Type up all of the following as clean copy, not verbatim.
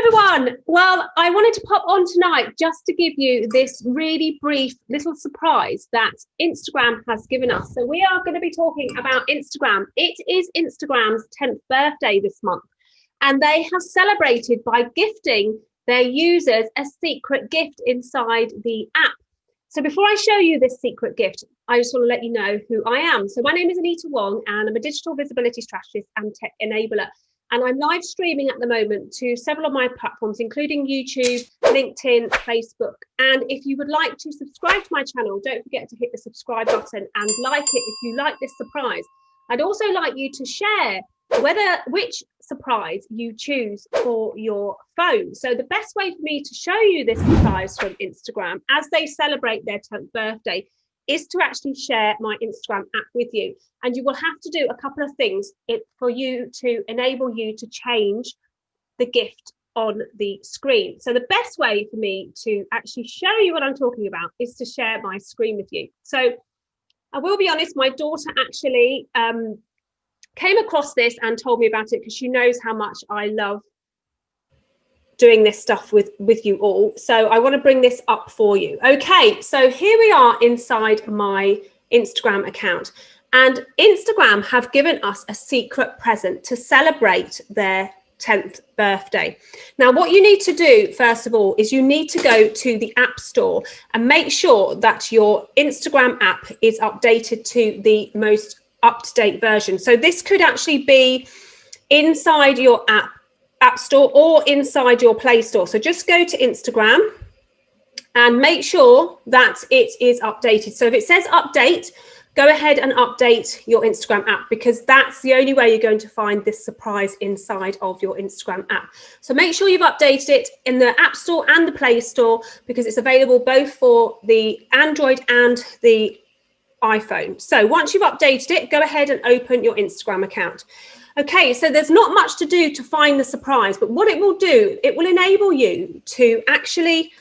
everyone. Well, I wanted to pop on tonight just to give you this really brief little surprise that Instagram has given us. So we are going to be talking about Instagram. It is Instagram's 10th birthday this month, and they have celebrated by gifting their users a secret gift inside the app. So before I show you this secret gift, I just want to let you know who I am. So my name is Anita Wong, and I'm a digital visibility strategist and tech enabler. And I'm live streaming at the moment to several of my platforms, including YouTube, LinkedIn, Facebook. And if you would like to subscribe to my channel, don't forget to hit the subscribe button and like it if you like this surprise. I'd also like you to share which surprise you choose for your phone. So the best way for me to show you this surprise from Instagram as they celebrate their 10th birthday is to actually share my Instagram app with you. And you will have to do a couple of things for you to enable you to change the gift on the screen. So the best way for me to actually show you what I'm talking about is to share my screen with you. So I will be honest, my daughter actually came across this and told me about it because she knows how much I love doing this stuff with you all. So I want to bring this up for you. Okay, so here we are inside my Instagram account, and Instagram have given us a secret present to celebrate their 10th birthday. Now, what you need to do, first of all, is you need to go to the App Store and make sure that your Instagram app is updated to the most up-to-date version. So this could actually be inside your App Store or inside your Play Store. So just go to Instagram and make sure that it is updated. So if it says update, go ahead and update your Instagram app, because that's the only way you're going to find this surprise inside of your Instagram app. So make sure you've updated it in the App Store and the Play Store, because it's available both for the Android and the iPhone. So once you've updated it, go ahead and open your Instagram account. Okay, so there's not much to do to find the surprise, but what it will do, it will enable you to actually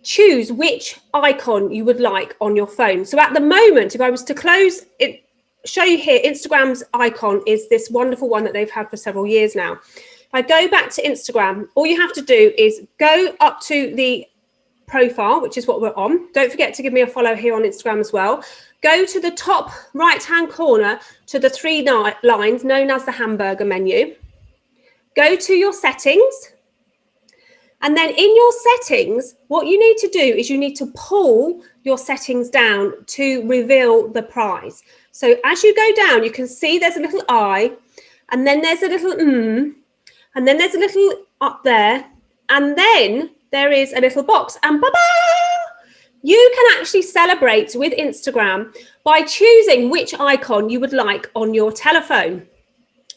choose which icon you would like on your phone. So at the moment, if I was to close it, show you here, Instagram's icon is this wonderful one that they've had for several years now. If I go back to Instagram, all you have to do is go up to the profile, which is what we're on. Don't forget to give me a follow here on Instagram as well. Go to the top right-hand corner to the three lines known as the hamburger menu. Go to your settings. And then in your settings, what you need to do is you need to pull your settings down to reveal the prize. So as you go down, you can see there's a little I, and then there's a little and then there's a little up there, and then there is a little box, and you can actually celebrate with Instagram by choosing which icon you would like on your telephone.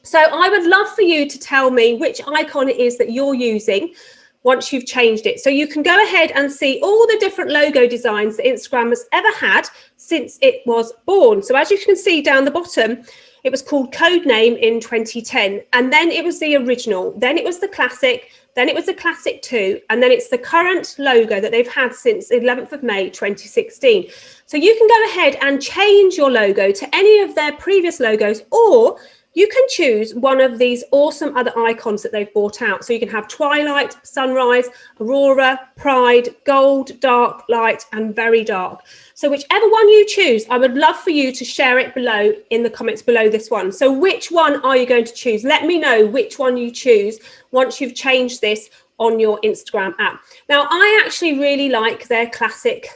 So I would love for you to tell me which icon it is that you're using once you've changed it. So you can go ahead and see all the different logo designs that Instagram has ever had since it was born. So as you can see down the bottom, it was called Codename in 2010, and then it was the original, then it was the classic, then it was the classic 2, and then it's the current logo that they've had since 11th of May 2016. So you can go ahead and change your logo to any of their previous logos, or you can choose one of these awesome other icons that they've brought out. So you can have Twilight, Sunrise, Aurora, Pride, Gold, Dark, Light, and Very Dark. So whichever one you choose, I would love for you to share it below in the comments below this one. So which one are you going to choose? Let me know which one you choose once you've changed this on your Instagram app. Now, I actually really like their classic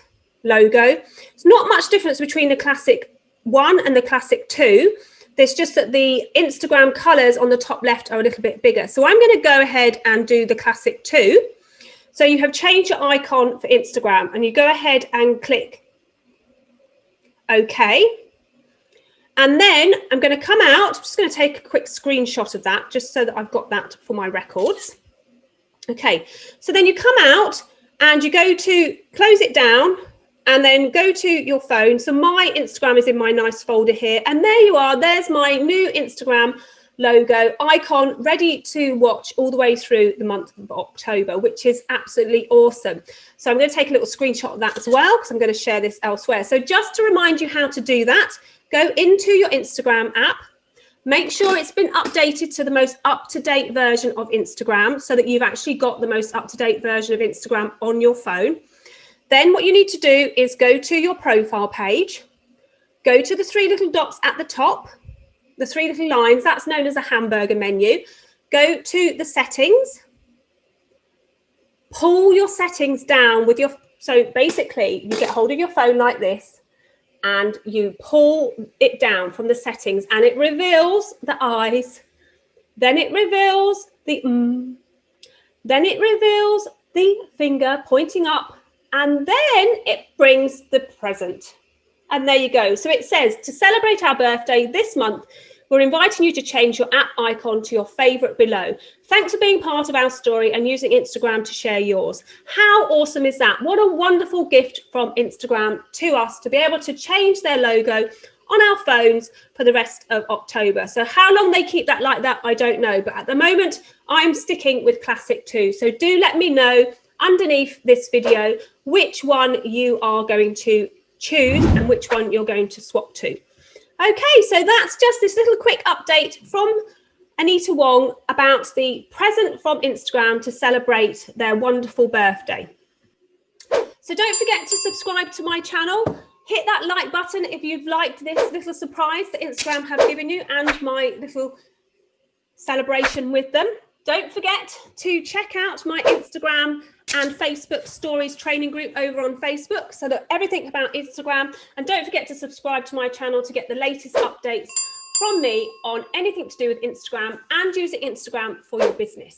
logo. It's not much difference between the classic 1 and the classic 2. There's just that the Instagram colors on the top left are a little bit bigger. So I'm going to go ahead and do the classic 2. So you have changed your icon for Instagram, and you go ahead and click OK. And then I'm going to come out. I'm just going to take a quick screenshot of that just so that I've got that for my records. Okay, so then you come out and you go to close it down, and then go to your phone. So my Instagram is in my nice folder here. And there you are. There's my new Instagram logo icon, ready to watch all the way through the month of October, which is absolutely awesome. So I'm going to take a little screenshot of that as well, because I'm going to share this elsewhere. So just to remind you how to do that, go into your Instagram app, Make sure it's been updated to the most up-to-date version of Instagram so that you've actually got the most up-to-date version of Instagram on your phone. Then what you need to do is go to your profile page, go to the three little dots at the top, the three little lines, that's known as a hamburger menu. Go to the settings, pull your settings down with your, so basically you get hold of your phone like this and you pull it down from the settings and it reveals the eyes, then it reveals the then it reveals the finger pointing up, and then it brings the present. And there you go. So it says, to celebrate our birthday this month, we're inviting you to change your app icon to your favorite below. Thanks for being part of our story and using Instagram to share yours. How awesome is that? What a wonderful gift from Instagram to us to be able to change their logo on our phones for the rest of October. So how long they keep that like that, I don't know. But at the moment, I'm sticking with Classic 2. So do let me know underneath this video which one you are going to choose and which one you're going to swap to. Okay, so that's just this little quick update from Anita Wong about the present from Instagram to celebrate their wonderful birthday. So don't forget to subscribe to my channel. Hit that like button if you've liked this little surprise that Instagram have given you and my little celebration with them. Don't forget to check out my Instagram and Facebook stories training group over on Facebook so that everything about Instagram, and don't forget to subscribe to my channel to get the latest updates from me on anything to do with Instagram and using Instagram for your business.